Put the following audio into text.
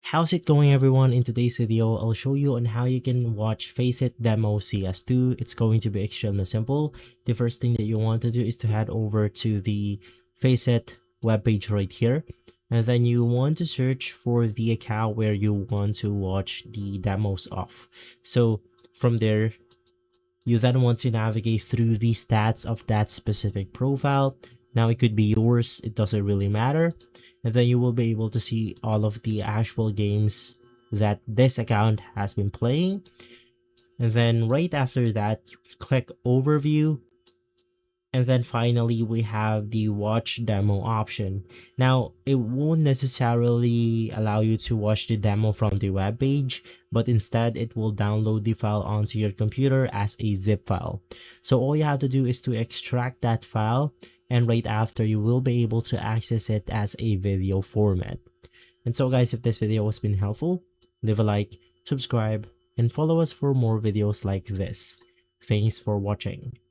How's it going, everyone? In today's video, I'll show you on how you can watch Faceit demo CS2. It's going to be extremely simple. The first thing that you want to do is to head over to the Faceit webpage right here. And then you want to search for the account where you want to watch the demos of. So from there, you then want to navigate through the stats of that specific profile. Now it could be yours, it doesn't really matter. And then you will be able to see all of the actual games that this account has been playing. And then right after that, click overview. And then finally, we have the watch demo option. Now, it won't necessarily allow you to watch the demo from the web page, but instead it will download the file onto your computer as a zip file. So all you have to do is to extract that file, and right after you will be able to access it as a video format. And so guys, if this video has been helpful, leave a like, subscribe, and follow us for more videos like this. Thanks for watching.